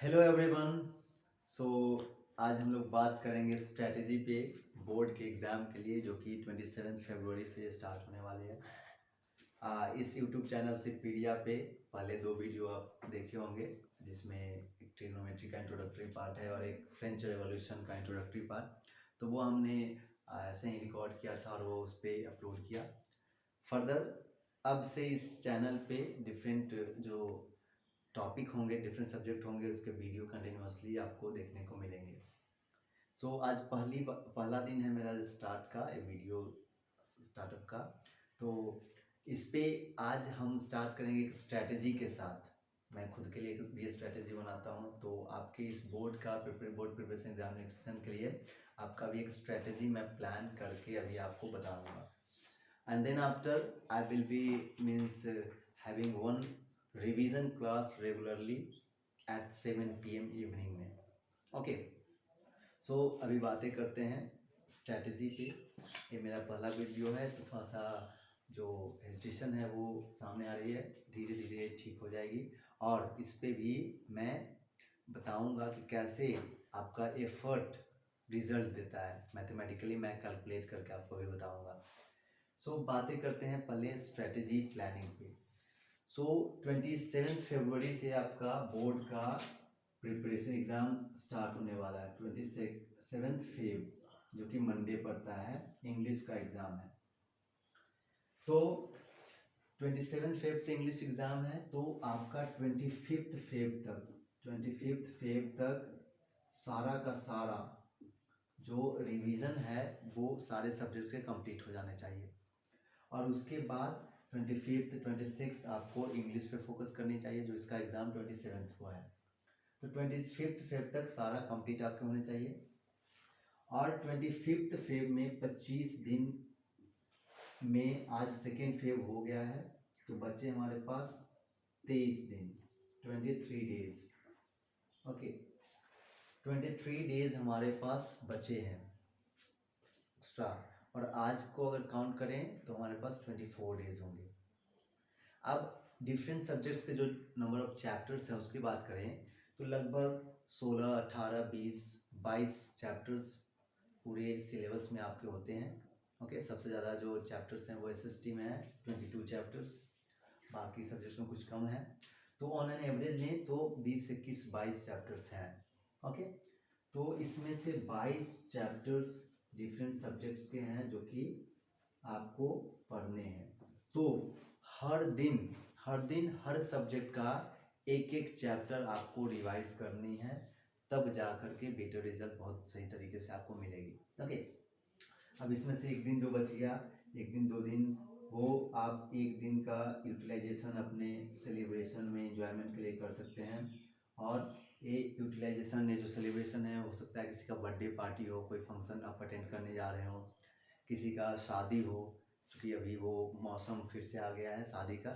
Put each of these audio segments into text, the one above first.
Hello everyone. सो आज हम लोग बात करेंगे स्ट्रैटेजी पे बोर्ड के एग्ज़ाम के लिए जो कि 27 फरवरी से स्टार्ट होने वाले हैं। इस यूट्यूब चैनल से पीडिया पे पहले 2 वीडियो आप देखे होंगे जिसमें एक ट्रिग्नोमेट्री का इंट्रोडक्टरी पार्ट है और एक फ्रेंच रेवोल्यूशन का इंट्रोडक्टरी पार्ट। तो वो हमने ऐसे ही रिकॉर्ड किया था और वो उस पर अपलोड किया। फर्दर अब से इस चैनल पे डिफरेंट जो टॉपिक होंगे, डिफरेंट सब्जेक्ट होंगे, उसके वीडियो कंटिन्यूसली आपको देखने को मिलेंगे। आज पहला दिन है मेरा स्टार्ट का वीडियो स्टार्टअप का। तो इस पे आज हम स्टार्ट करेंगे एक स्ट्रैटेजी के साथ। मैं खुद के लिए भी स्ट्रैटेजी बनाता हूँ, तो आपके इस बोर्ड प्रिपरेशन एग्जामिनेशन के लिए आपका भी एक स्ट्रैटेजी मैं प्लान करके अभी आपको बताऊँगा। And then after I will be having one revision class regularly at 7 PM evening में। ओके, सो अभी बातें करते हैं स्ट्रैटेजी पे। ये मेरा पहला वीडियो है तो थोड़ा सा जो हेजिटेशन है वो सामने आ रही है, धीरे धीरे ठीक हो जाएगी। और इस पे भी मैं बताऊंगा कि कैसे आपका एफर्ट रिजल्ट देता है। मैथमेटिकली मैं कैलकुलेट करके आपको भी बताऊंगा। बातें करते हैं पहले स्ट्रेटजी प्लानिंग पे। 27 फरवरी से आपका बोर्ड का प्रिपरेशन एग्ज़ाम स्टार्ट होने वाला है। 27 फेब जो कि मंडे पड़ता है, इंग्लिश का एग्ज़ाम है। तो 27 फेब से इंग्लिश एग्ज़ाम है, तो आपका 25 फेब तक सारा का सारा जो रिवीजन है वो सारे सब्जेक्ट के कंप्लीट हो जाने चाहिए। और उसके बाद 25, 26 आपको इंग्लिश पे फोकस करनी चाहिए, जो इसका एग्ज़ाम 27 को है। तो 25 फेब तक सारा कंप्लीट आपके होने चाहिए। और 25 फेब में 25 दिन में आज 2 फेब हो गया है, तो बचे हमारे पास 23 दिन, 23 डेज। ओके, 23 डेज हमारे पास बचे हैं एक्स्ट्रा। और आज को अगर काउंट करें तो हमारे पास 24 डेज होंगे। अब डिफरेंट सब्जेक्ट्स के जो नंबर ऑफ चैप्टर्स हैं उसकी बात करें तो लगभग 16, 18, 20, 22 चैप्टर्स पूरे सिलेबस में आपके होते हैं। ओके, सबसे ज़्यादा जो चैप्टर्स हैं वो एसएसटी में है, 22 चैप्टर्स। बाकी सब्जेक्ट्स में कुछ कम है। तो ऑन एन एवरेज लें तो 20 से 21, 22 चैप्टर्स हैं। ओके, तो इसमें से 22 चैप्टर्स डिफरेंट सब्जेक्ट्स के हैं जो कि आपको पढ़ने हैं। तो हर दिन हर सब्जेक्ट का एक एक चैप्टर आपको रिवाइज करनी है, तब जा कर के बेटर रिजल्ट बहुत सही तरीके से आपको मिलेगी। ओके, अब इसमें से एक दिन जो बच गया, 1 दिन 2 दिन, वो आप 1 दिन का यूटिलाइजेशन अपने सेलिब्रेशन में एंजॉयमेंट के लिए कर सकते हैं। और ये यूटिलाइजेशन ने जो सेलिब्रेशन है, हो सकता है किसी का बर्थडे पार्टी हो, कोई फंक्शन आप अटेंड करने जा रहे हो, किसी का शादी हो, क्योंकि अभी वो मौसम फिर से आ गया है शादी का,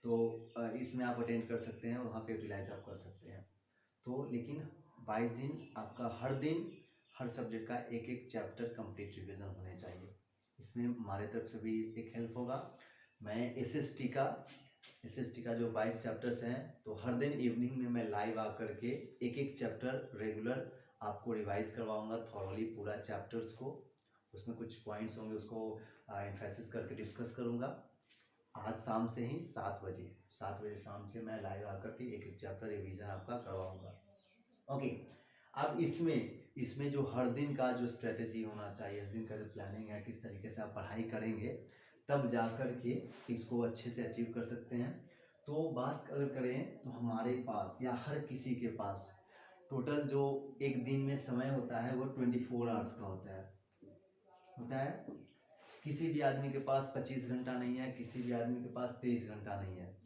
तो इसमें आप अटेंड कर सकते हैं, वहाँ पे यूटिलाइज आप कर सकते हैं। तो लेकिन 22 दिन आपका हर दिन हर सब्जेक्ट का एक एक चैप्टर कंप्लीट रिवीजन होने चाहिए। इसमें हमारे तरफ से भी एक हेल्प होगा। मैं एसएसटी का जो 22 चैप्टर्स हैं, तो हर दिन इवनिंग में मैं लाइव आकर के एक एक चैप्टर रेगुलर आपको रिवाइज करवाऊंगा थॉरली पूरा चैप्टर्स को। उसमें कुछ पॉइंट्स होंगे, उसको एम्फेसिस करके डिस्कस करूंगा। आज शाम से ही 7 बजे शाम से मैं लाइव आकर के एक एक चैप्टर रिवीजन आपका करवाऊंगा। ओके, अब इसमें जो हर दिन का जो स्ट्रेटेजी होना चाहिए, इस दिन का जो प्लानिंग है, किस तरीके से आप पढ़ाई करेंगे, तब जा कर के इसको अच्छे से अचीव कर सकते हैं। तो बात अगर करें तो हमारे पास या हर किसी के पास टोटल जो एक दिन में समय होता है वो 24 आवर्स का होता है। किसी भी आदमी के पास 25 घंटा नहीं है, किसी भी आदमी के पास 23 घंटा नहीं है।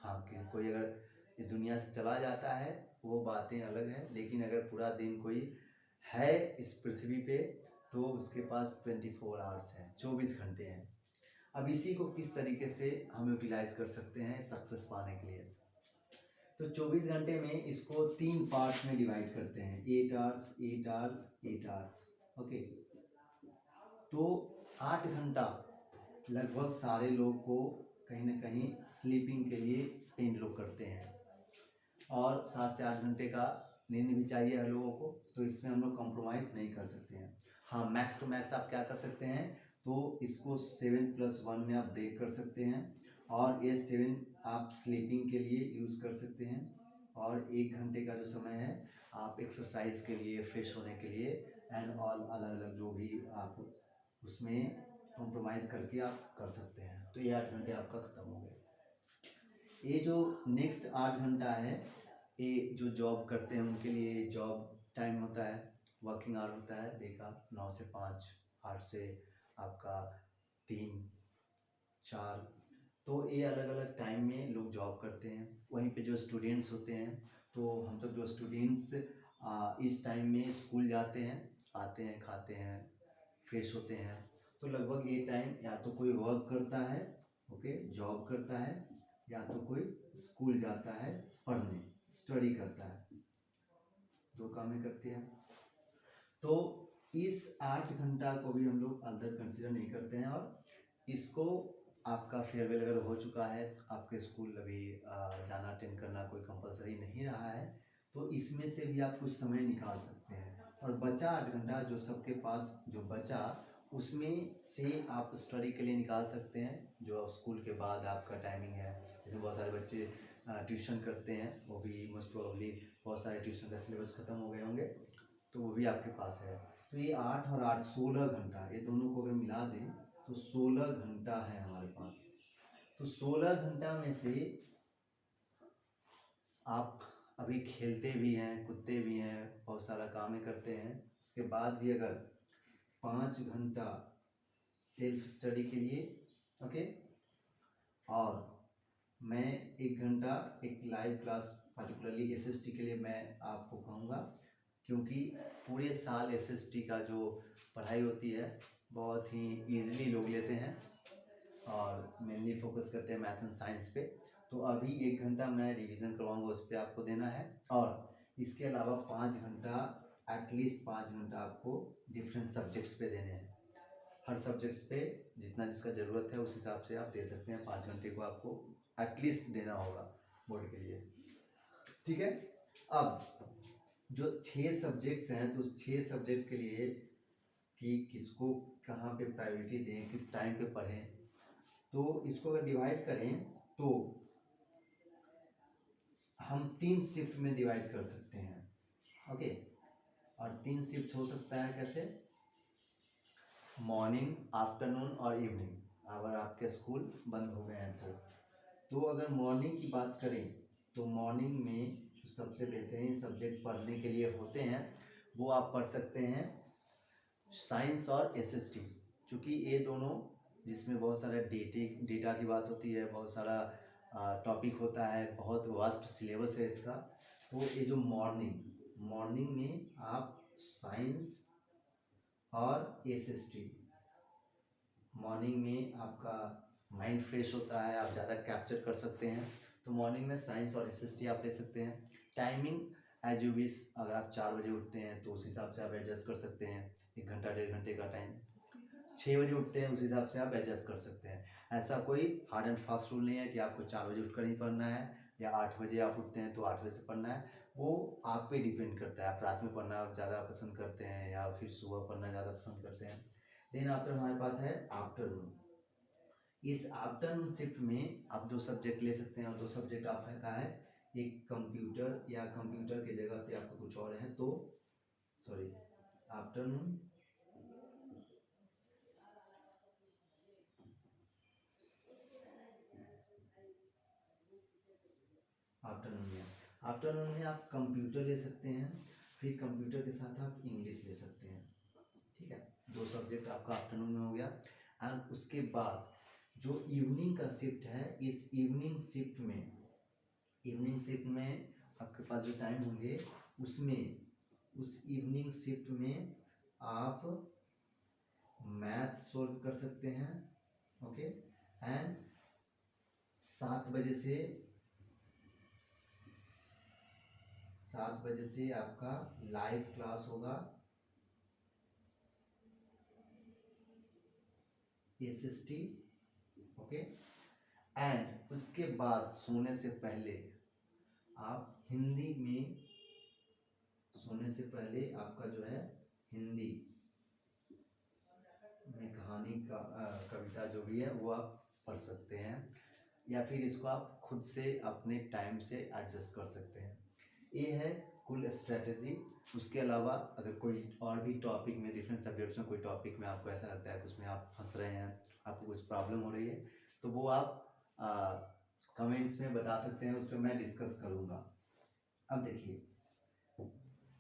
हाँ, कोई अगर इस दुनिया से चला जाता है वो बातें अलग हैं, लेकिन अगर पूरा दिन कोई है इस पृथ्वी पे तो उसके पास 24 आवर्स हैं, 24 घंटे हैं। अब इसी को किस तरीके से हम यूटिलाइज कर सकते हैं सक्सेस पाने के लिए, तो 24 घंटे में इसको 3 पार्ट्स में डिवाइड करते हैं, 8 आवर्स, 8 आवर्स, 8 आवर्स। ओके, तो 8 घंटा लगभग सारे लोग को कहीं ना कहीं स्लीपिंग के लिए स्पेंड लोग करते हैं। और 7 से 8 घंटे का नींद भी चाहिए हर लोगों को, तो इसमें हम लोग कॉम्प्रोमाइज़ नहीं कर सकते हैं। हाँ, मैक्स टू मैक्स आप क्या कर सकते हैं, तो इसको 7+1 में आप ब्रेक कर सकते हैं, और ये 7 आप स्लीपिंग के लिए यूज़ कर सकते हैं, और 1 घंटे का जो समय है आप एक्सरसाइज के लिए, फ्रेश होने के लिए एंड ऑल अलग अलग जो भी आप उसमें कॉम्प्रोमाइज़ करके आप कर सकते हैं। तो ये 8 घंटे आपका ख़त्म हो गए। ये जो नेक्स्ट 8 घंटा है, ये जो जॉब करते हैं उनके लिए जॉब टाइम होता है, वर्किंग आवर होता है डे का 9 से 5, 8 से आपका 3, 4। तो ये अलग अलग टाइम में लोग जॉब करते हैं। वहीं पे जो स्टूडेंट्स होते हैं, तो हम सब जो स्टूडेंट्स इस टाइम में स्कूल जाते हैं, आते हैं, खाते हैं, फ्रेश होते हैं, तो लगभग ये टाइम या तो कोई वर्क करता है, ओके, जॉब करता है, या तो कोई स्कूल जाता है पढ़ने, स्टडी करता है, 2 कामें करते हैं। तो इस 8 घंटा को भी हम लोग अदर कंसिडर नहीं करते हैं, और इसको आपका फेयरवेल अगर हो चुका है, आपके स्कूल अभी जाना अटेंड करना कोई कंपलसरी नहीं रहा है, तो इसमें से भी आप कुछ समय निकाल सकते हैं, और बचा 8 घंटा जो सबके पास जो बचा, उसमें से आप स्टडी के लिए निकाल सकते हैं, जो स्कूल के बाद आपका टाइमिंग है। जैसे बहुत सारे बच्चे ट्यूशन करते हैं, वो भी मोस्ट प्रोबेबली बहुत सारे ट्यूशन का सिलेबस ख़त्म हो गए होंगे, तो वो भी आपके पास है। तो ये 8 और 8 16 घंटा, ये दोनों को अगर मिला दें तो 16 घंटा है हमारे पास। तो 16 घंटा में से आप अभी खेलते भी हैं, कूदते भी हैं, बहुत सारा काम करते हैं, उसके बाद भी अगर 5 घंटा सेल्फ स्टडी के लिए, ओके, और मैं 1 घंटा एक लाइव क्लास पर्टिकुलरली एसएसटी के लिए मैं आपको कहूँगा, क्योंकि पूरे साल एसएसटी का जो पढ़ाई होती है बहुत ही ईजिली लोग लेते हैं, और मेनली फोकस करते हैं मैथ एंड साइंस पे। तो अभी 1 घंटा मैं रिवीजन करवाऊंगा, उस पर आपको देना है, और इसके अलावा 5 घंटा, एटलीस्ट 5 घंटा आपको डिफरेंट सब्जेक्ट्स पे देने हैं। हर सब्जेक्ट्स पे जितना जिसका ज़रूरत है उस हिसाब से आप दे सकते हैं। 5 घंटे को आपको एटलीस्ट देना होगा बोर्ड के लिए, ठीक है। अब जो 6 सब्जेक्ट्स हैं, तो उस 6 सब्जेक्ट के लिए कि किसको कहाँ पे प्रायोरिटी दें, किस टाइम पे पढ़ें, तो इसको अगर डिवाइड करें तो हम 3 शिफ्ट में डिवाइड कर सकते हैं, ओके। और 3 शिफ्ट हो सकता है कैसे, मॉर्निंग, आफ्टरनून और इवनिंग, अगर आपके स्कूल बंद हो गए हैं तो अगर मॉर्निंग की बात करें तो मॉर्निंग में जो सबसे बेहतरीन सब्जेक्ट पढ़ने के लिए होते हैं वो आप पढ़ सकते हैं साइंस और एसएसटी, क्योंकि ये दोनों जिसमें बहुत सारा डेटा की बात होती है, बहुत सारा टॉपिक होता है, बहुत वास्ट सिलेबस है इसका। तो ये जो मॉर्निंग में आप साइंस और एसएसटी, मॉर्निंग में आपका माइंड फ्रेश होता है, आप ज़्यादा कैप्चर कर सकते हैं, तो मॉर्निंग में साइंस और एसएसटी आप ले सकते हैं। टाइमिंग एज यू विश, अगर आप 4 बजे उठते हैं तो उस हिसाब से आप एडजस्ट कर सकते हैं, 1 घंटा 1.5 घंटे का टाइम। 6 बजे उठते हैं उस हिसाब से आप एडजस्ट कर सकते हैं। ऐसा कोई हार्ड एंड फास्ट रूल नहीं है कि आपको 4 बजे उठकर ही पढ़ना है, या 8 बजे आप उठते हैं तो 8 बजे से पढ़ना है। वो आप पे डिपेंड करता है, आप रात में पढ़ना ज़्यादा पसंद करते हैं या फिर सुबह पढ़ना ज़्यादा पसंद करते हैं। देन आफ्टर हमारे पास है आफ्टरनून। इस आफ्टरनून शिफ्ट में आप 2 सब्जेक्ट ले सकते हैं, और 2 सब्जेक्ट आपका है, एक कंप्यूटर, या कंप्यूटर के जगह पे आपको कुछ और है तो सॉरी, आफ्टरनून आफ्टरनून में आप कंप्यूटर ले सकते हैं, फिर कंप्यूटर के साथ आप इंग्लिश ले सकते हैं, ठीक है। 2 सब्जेक्ट आपका आफ्टरनून में हो गया। और उसके बाद जो इवनिंग का शिफ्ट है, इस इवनिंग शिफ्ट में आपके पास जो टाइम होंगे उसमें, उस इवनिंग शिफ्ट में आप मैथ सोल्व कर सकते हैं, ओके। एंड 7 बजे से आपका लाइव क्लास होगा एसएसटी, ओके। एंड उसके बाद सोने से पहले आप हिंदी में सोने से पहले आपका जो है हिंदी में कहानी का कविता जो भी है वो आप पढ़ सकते हैं, या फिर इसको आप खुद से अपने टाइम से एडजस्ट कर सकते हैं। ये है कुल स्ट्रेटजी। उसके अलावा अगर कोई और भी टॉपिक में, डिफरेंट सब्जेक्ट्स में कोई टॉपिक में आपको ऐसा लगता है कि उसमें आप फंस रहे हैं, आपको कुछ प्रॉब्लम हो रही है, तो वो आप कमेंट्स में बता सकते हैं, उस पर मैं डिस्कस करूँगा। अब देखिए,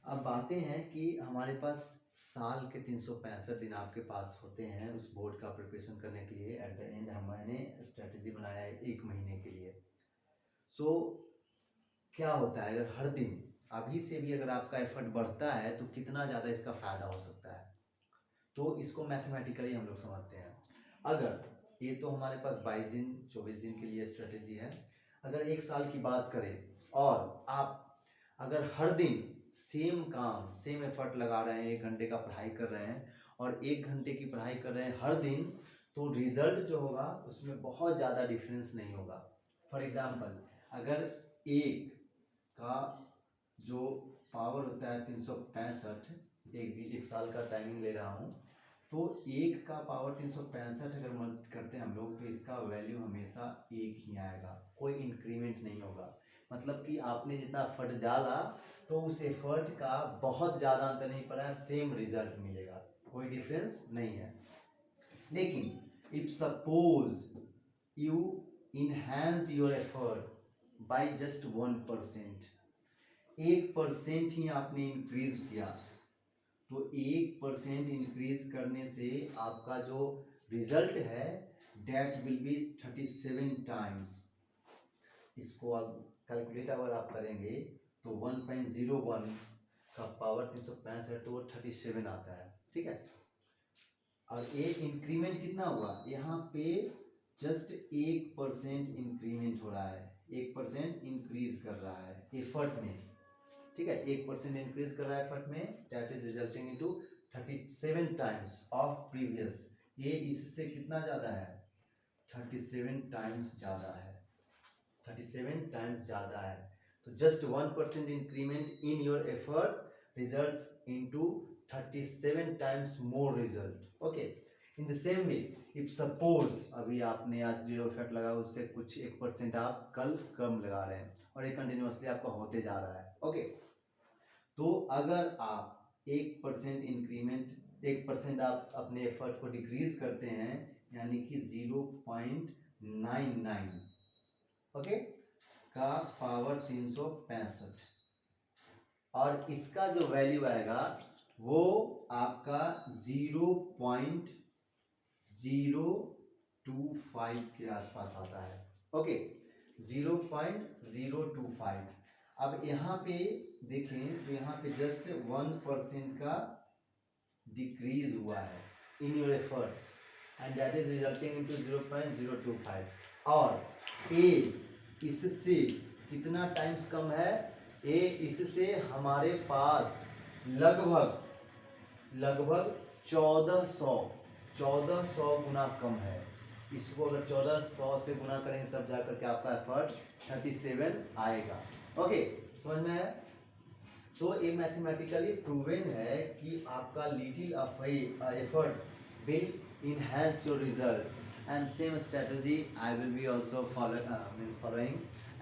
अब बातें हैं कि हमारे पास साल के 365 दिन आपके पास होते हैं उस बोर्ड का प्रिपरेशन करने के लिए। एट द एंड मैंने स्ट्रेटजी बनाया है 1 महीने के लिए। सो क्या होता है, अगर हर दिन अभी से भी अगर आपका एफर्ट बढ़ता है तो कितना ज़्यादा इसका फ़ायदा हो सकता है। तो इसको मैथमेटिकली हम लोग समझते हैं। अगर ये तो हमारे पास 22 दिन 24 दिन के लिए स्ट्रेटजी है। अगर 1 साल की बात करें और आप अगर हर दिन सेम काम, सेम एफर्ट लगा रहे हैं, 1 घंटे का पढ़ाई कर रहे हैं और 1 घंटे की पढ़ाई कर रहे हैं हर दिन, तो रिजल्ट जो होगा उसमें बहुत ज़्यादा डिफरेंस नहीं होगा। फॉर एग्जाम्पल, अगर एक का जो पावर होता है 365, एक साल का टाइमिंग ले रहा हूँ, तो 1 का पावर 365 अगर मल्टीप्लाई करते हैं हम लोग, तो इसका वैल्यू हमेशा 1 ही आएगा, कोई इंक्रीमेंट नहीं होगा। मतलब कि आपने जितना एफर्ट डाला तो उस एफर्ट का बहुत ज़्यादा अंतर नहीं पड़ा है, सेम रिजल्ट मिलेगा, कोई डिफरेंस नहीं है। लेकिन if suppose you enhance your effort by just 1%, 1% ही आपने इंक्रीज किया, तो 1% इंक्रीज करने से आपका जो रिजल्ट है डेट विल बी 37 टाइम्स। इसको अब कैलकुलेट अगर आप करेंगे तो 1.01 का पावर 365 तो वो 37 आता है, ठीक है। और ये इंक्रीमेंट कितना हुआ, यहाँ पे जस्ट 1% इंक्रीमेंट हो रहा है, 1% इंक्रीज कर रहा है एफर्ट में, ठीक है। 1% इंक्रीज कर रहा है एफर्ट में, that is resulting into 37 times of previous. ये इससे कितना ज़्यादा है, 37 टाइम्स ज़्यादा है, 37 टाइम्स ज़्यादा है। तो just 1% increment in your effort results into 37 times more result. Okay, in the same way if suppose अभी आपने आज जो एफर्ट लगा उससे कुछ 1% आप कल कम लगा रहे हैं और ये कंटिन्यूसली आपका होते जा रहा है। ओके, तो अगर आप 1% इंक्रीमेंट, 1% आप अपने एफर्ट को डिक्रीज करते हैं, यानी कि 0.99 ओके का पावर 365, और इसका जो वैल्यू आएगा वो आपका 0.025 के आसपास आता है। ओके, 0.025। अब यहाँ पे देखें तो यहाँ पे जस्ट 1% का डिक्रीज हुआ है in your effort and that is resulting into 0.025। और ए इससे कितना टाइम्स कम है, ए इससे हमारे पास लगभग 1400 गुना कम है। इसको अगर 1400 से गुना करेंगे तब जाकर के आपका एफर्ट 37 आएगा। ओके, समझ में आया। तो ये मैथमेटिकली प्रूवन है कि आपका little effort will enhance your result, and same strategy I will be also following,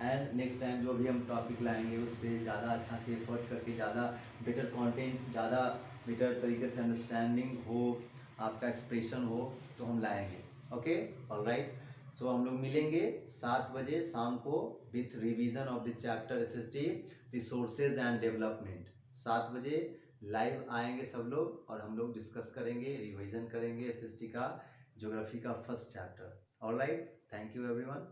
and next time जो भी हम टॉपिक लाएंगे उस पर ज़्यादा अच्छा से एफर्ट करके, ज़्यादा बेटर कंटेंट, ज़्यादा बेटर तरीके से अंडरस्टैंडिंग हो, आपका एक्सप्रेशन हो, तो हम लाएंगे। Okay, alright. सो हम लोग मिलेंगे 7 बजे शाम को with revision of the chapter SST resources and development. 7 बजे लाइव आएंगे सब लोग और हम लोग डिस्कस करेंगे, रिवीजन करेंगे SST का ज्योग्राफी का first chapter. Alright, thank you everyone.